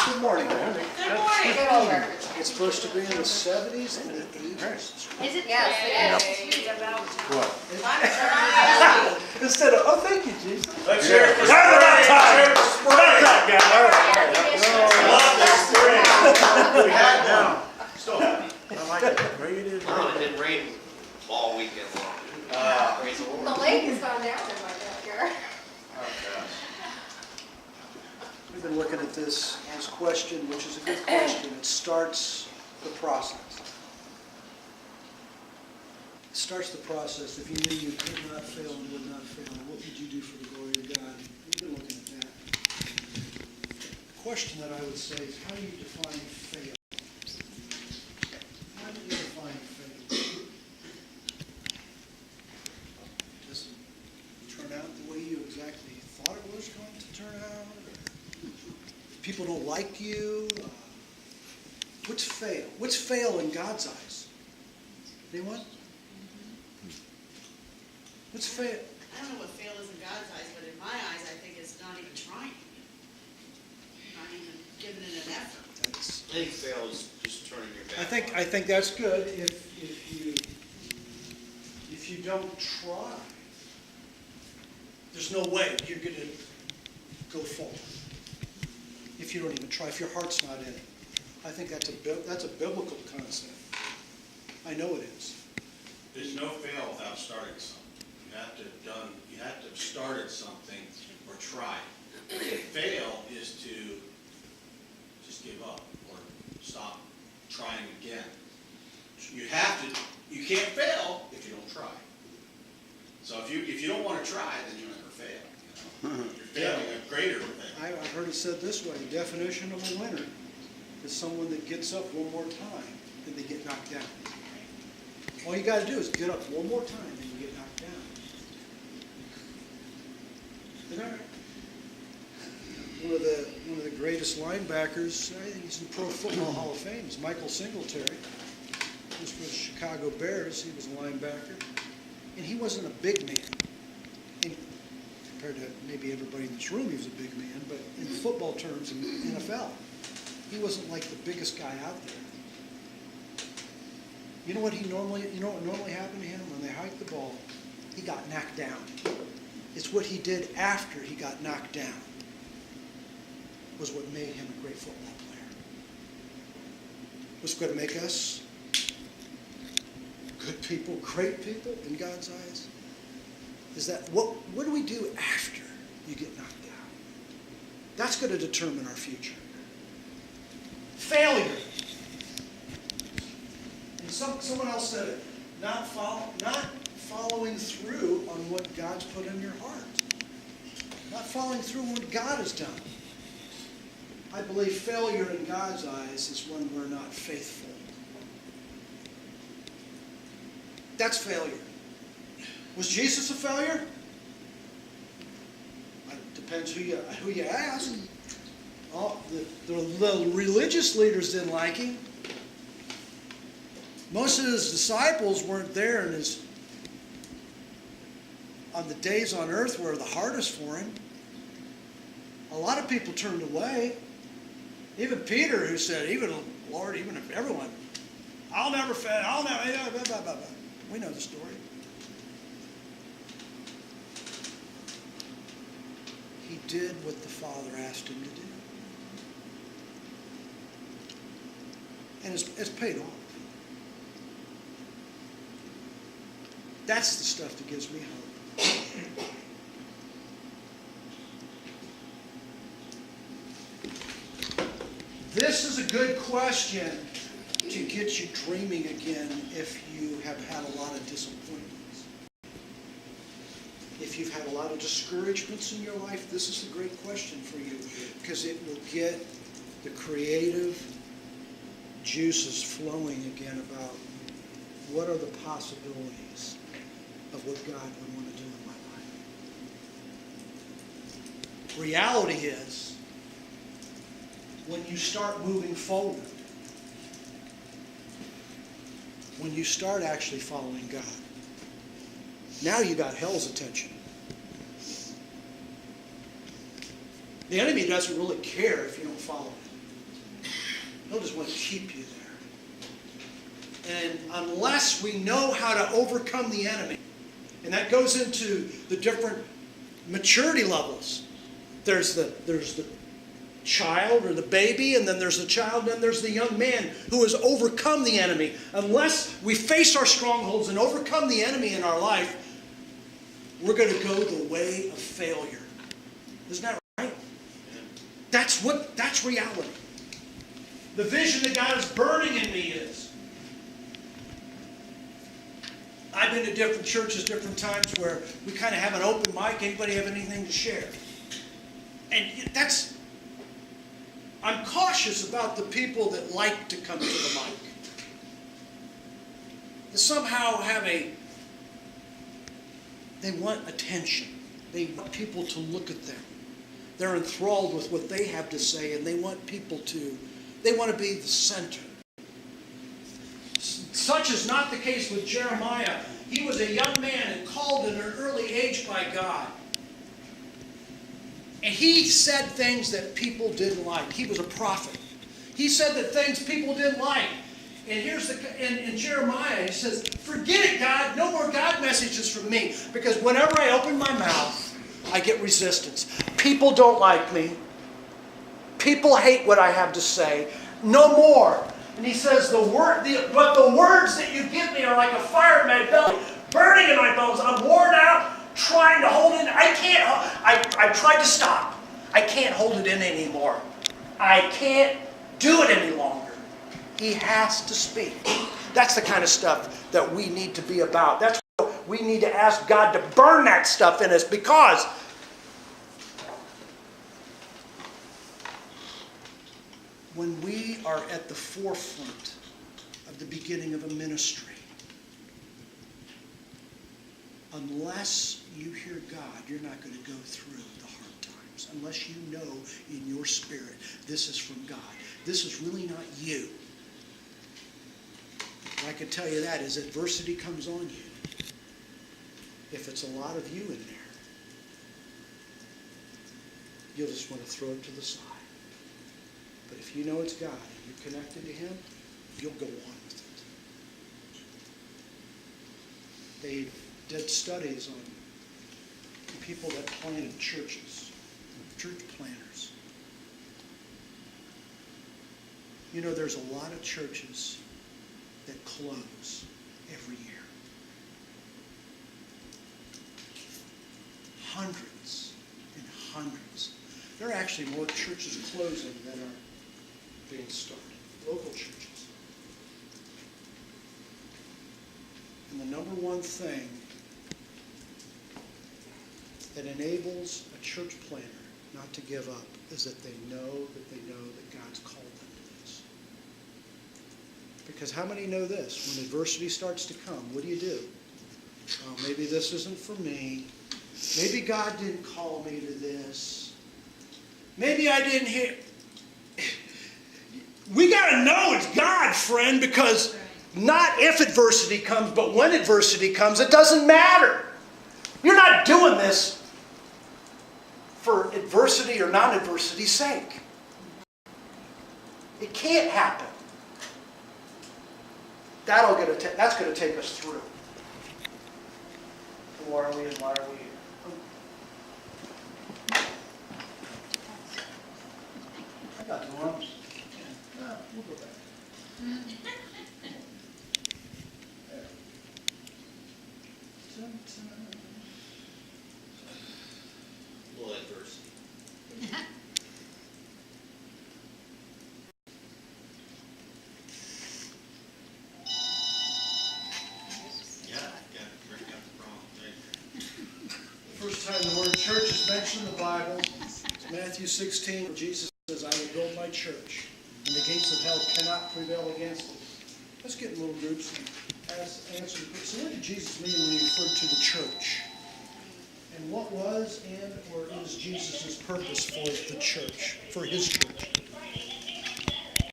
Good morning, man. Good morning. Good over. It's supposed to be in the 70s and the 80s. Is it? Yes, it is. What? Instead of, oh, thank you, Jesus. Let's hear it for That's spring. about time. Let's hear it for spring. About time, guys. Love this spring. We had one. Still happy. I like it. Great it is. Oh, it didn't rain all weekend long. Praise the The Lord. lake has gone down in my backyard. We've been looking at this question, which is a good question. It starts the process. It starts the process. If you knew you could not fail and would not fail, what would you do for the glory of God? We've been looking at that. The question that I would say is, how do you define fail? How do you define fail? Does it turn out the way you exactly thought it was going to turn out? People don't like you. What's fail? What's fail in God's eyes? Anyone? What's fail? I don't know what fail is in God's eyes, but in my eyes, I think it's not even trying. Not even giving it an effort. That's, I think fail is just turning your back. I think that's good if you don't try. There's no way you're going to go forward. If you don't even try, if your heart's not in it. I think that's a biblical concept. I know it is. There's no fail without starting something. You have to have started something or tried. Fail is to just give up or stop trying again. You can't fail if you don't try. So if you don't want to try, then you'll never fail. You know? You're failing a greater thing. I've heard it said this way: the definition of a winner is someone that gets up one more time and they get knocked down. All you got to do is get up one more time and you get knocked down. Isn't that right? One of the greatest linebackers, I think he's in the Pro Football Hall of Fame, is Michael Singletary. He was for the Chicago Bears. He was a linebacker, and he wasn't a big man. Compared to maybe everybody in this room, he was a big man, but in football terms, in the NFL, he wasn't like the biggest guy out there. You know what normally happened to him when they hiked the ball? He got knocked down. It's what he did after he got knocked down was what made him a great football player. What's going to make us good people, great people in God's eyes? Is that what do we do after you get knocked down? That's going to determine our future. Failure. And someone else said it. Not following through on what God's put in your heart. Not following through on what God has done. I believe failure in God's eyes is when we're not faithful. That's failure. Was Jesus a failure? It depends who you ask. Oh, the religious leaders didn't like him. Most of his disciples weren't there on the days on earth were the hardest for him. A lot of people turned away. Even Peter, who said, even Lord, even if everyone, I'll never fail, blah, blah, blah. We know the story. He did what the Father asked him to do. And it's paid off. That's the stuff that gives me hope. This is a good question to get you dreaming again if you have had a lot of disappointments. If you've had a lot of discouragements in your life, this is a great question for you because it will get the creative juices flowing again about what are the possibilities of what God would want to do in my life. Reality is, when you start moving forward, when you start actually following God, now you got hell's attention. The enemy doesn't really care if you don't follow him. He'll just want to keep you there. And unless we know how to overcome the enemy, and that goes into the different maturity levels. There's the child or the baby, and then there's the child, and then there's the young man who has overcome the enemy. Unless we face our strongholds and overcome the enemy in our life, we're going to go the way of failure. Isn't that right? That's reality. The vision that God is burning in me is. I've been to different churches, different times where we kind of have an open mic. Anybody have anything to share? And I'm cautious about the people that like to come to the mic. They somehow they want attention. They want people to look at them. They're enthralled with what they have to say, and they want to be the center. Such is not the case with Jeremiah. He was a young man and called at an early age by God. And he said things that people didn't like. He was a prophet. He said that things people didn't like. And in Jeremiah, he says, "Forget it, God. No more God messages from me. Because whenever I open my mouth, I get resistance. People don't like me. People hate what I have to say. No more." And he says, but the words that you give me are like a fire in my belly, burning in my bones. I'm worn out, trying to hold it in. I tried to stop. I can't hold it in anymore. I can't do it any longer. He has to speak. That's the kind of stuff that we need to be about. That's what we need to ask God to burn that stuff in us, because when we are at the forefront of the beginning of a ministry, unless you hear God, you're not going to go through the hard times. Unless you know in your spirit, this is from God. This is really not you. I can tell you that as adversity comes on you, if it's a lot of you in there, you'll just want to throw it to the side. But if you know it's God and you're connected to Him, you'll go on with it. They did studies on people that planted churches, church planters. You know, there's a lot of churches that close every year. Hundreds and hundreds. There are actually more churches closing than are being started. Local churches. And the number one thing that enables a church planter not to give up is that they know that God's called them to this. Because how many know this? When adversity starts to come, what do? Oh, maybe this isn't for me. Maybe God didn't call me to this. Maybe I didn't hear. We got to know it's God, friend, because not if adversity comes, but when adversity comes, it doesn't matter. You're not doing this for adversity or non-adversity's sake. It can't happen. That's going to take us through. Who are we and why are we here? I got the arms. Yeah. We'll go back. There. A little adversity. First time the word church is mentioned in the Bible, it's Matthew 16, where Jesus says, "I will build my church, and the gates of hell cannot prevail against it." Let's get in little groups and answer. So what did Jesus mean when he referred to the church? And what was and or is Jesus' purpose for the church, for his church?